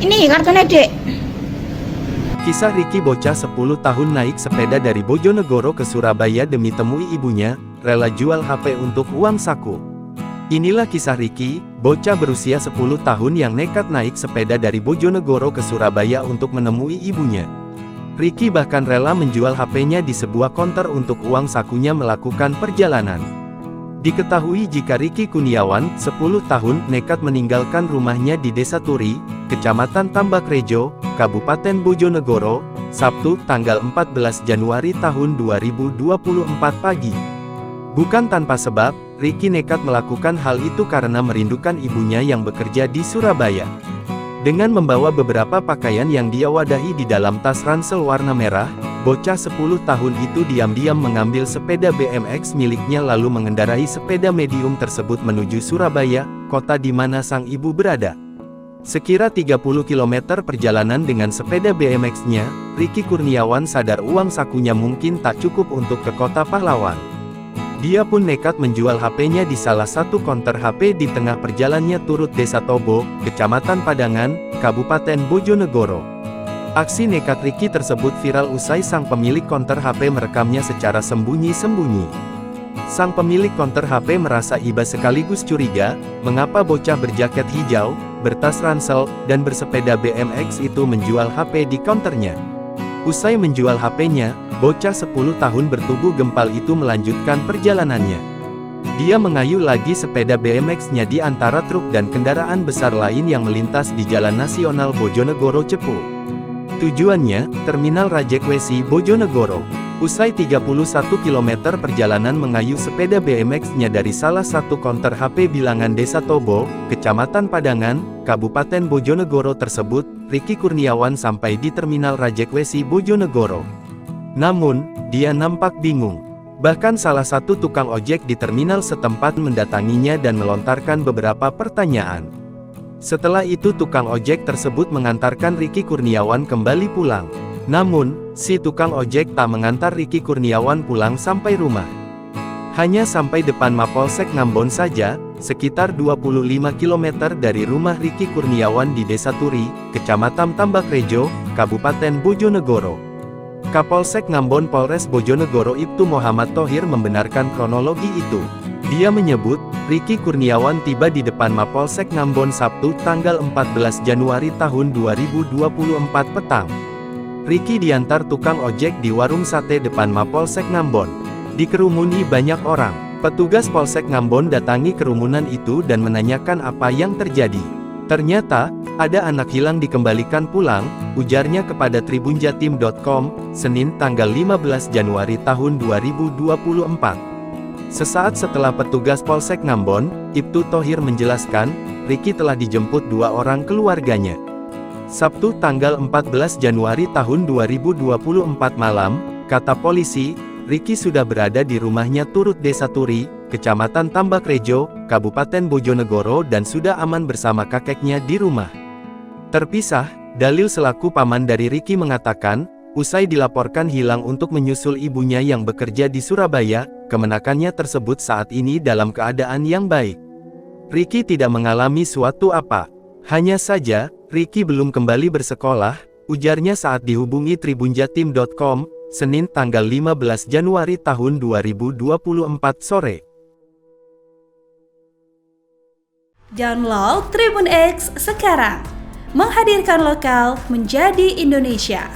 Ini kartunya, Dek. Kisah Ricky bocah 10 tahun naik sepeda dari Bojonegoro ke Surabaya demi temui ibunya, rela jual HP untuk uang saku. Inilah kisah Ricky, bocah berusia 10 tahun yang nekat naik sepeda dari Bojonegoro ke Surabaya untuk menemui ibunya. Ricky bahkan rela menjual HP-nya di sebuah konter untuk uang sakunya melakukan perjalanan. Diketahui jika Ricky Kurniawan, 10 tahun, nekat meninggalkan rumahnya di Desa Turi, Kecamatan Tambakrejo, Kabupaten Bojonegoro, Sabtu, tanggal 14 Januari tahun 2024 pagi. Bukan tanpa sebab, Ricky nekat melakukan hal itu karena merindukan ibunya yang bekerja di Surabaya. Dengan membawa beberapa pakaian yang dia wadahi di dalam tas ransel warna merah, bocah 10 tahun itu diam-diam mengambil sepeda BMX miliknya lalu mengendarai sepeda medium tersebut menuju Surabaya, kota di mana sang ibu berada. Sekira 30 km perjalanan dengan sepeda BMX-nya, Ricky Kurniawan sadar uang sakunya mungkin tak cukup untuk ke kota pahlawan. Dia pun nekat menjual HP-nya di salah satu konter HP di tengah perjalanannya turut Desa Tobo, Kecamatan Padangan, Kabupaten Bojonegoro. Aksi nekat Ricky tersebut viral usai sang pemilik konter HP merekamnya secara sembunyi-sembunyi. Sang pemilik konter HP merasa iba sekaligus curiga, mengapa bocah berjaket hijau, bertas ransel, dan bersepeda BMX itu menjual HP di konternya. Usai menjual HP-nya, bocah 10 tahun bertubuh gempal itu melanjutkan perjalanannya. Dia mengayuh lagi sepeda BMX-nya di antara truk dan kendaraan besar lain yang melintas di Jalan Nasional Bojonegoro Cepu. Tujuannya, Terminal Rajekwesi Bojonegoro. Usai 31 km perjalanan mengayuh sepeda BMX-nya dari salah satu konter HP bilangan Desa Tobo, Kecamatan Padangan, Kabupaten Bojonegoro tersebut, Ricky Kurniawan sampai di Terminal Rajekwesi Bojonegoro. Namun, dia nampak bingung. Bahkan salah satu tukang ojek di terminal setempat mendatanginya dan melontarkan beberapa pertanyaan. Setelah itu tukang ojek tersebut mengantarkan Ricky Kurniawan kembali pulang. Namun, si tukang ojek tak mengantar Ricky Kurniawan pulang sampai rumah. Hanya sampai depan Mapolsek Ngambon saja, sekitar 25 km dari rumah Ricky Kurniawan di Desa Turi, Kecamatan Tambakrejo, Kabupaten Bojonegoro. Kapolsek Ngambon Polres Bojonegoro Ibtu Muhammad Thohir membenarkan kronologi itu. Dia menyebut, Ricky Kurniawan tiba di depan Mapolsek Ngambon Sabtu tanggal 14 Januari tahun 2024 petang. Ricky diantar tukang ojek di warung sate depan Mapolsek Ngambon. Dikerumuni banyak orang. Petugas Polsek Ngambon datangi kerumunan itu dan menanyakan apa yang terjadi. Ternyata, ada anak hilang dikembalikan pulang, ujarnya kepada tribunjatim.com, Senin tanggal 15 Januari tahun 2024. Sesaat setelah petugas Polsek Ngambon, Ibtu Thohir menjelaskan, Ricky telah dijemput 2 orang keluarganya. Sabtu tanggal 14 Januari tahun 2024 malam, kata polisi, Ricky sudah berada di rumahnya turut Desa Turi, Kecamatan Tambakrejo, Kabupaten Bojonegoro dan sudah aman bersama kakeknya di rumah. Terpisah, Dalil selaku paman dari Ricky mengatakan, usai dilaporkan hilang untuk menyusul ibunya yang bekerja di Surabaya, kemenakannya tersebut saat ini dalam keadaan yang baik. Ricky tidak mengalami suatu apa. Hanya saja, Ricky belum kembali bersekolah, ujarnya saat dihubungi tribunjatim.com, Senin tanggal 15 Januari tahun 2024 sore. Download Tribun X sekarang, menghadirkan lokal menjadi Indonesia.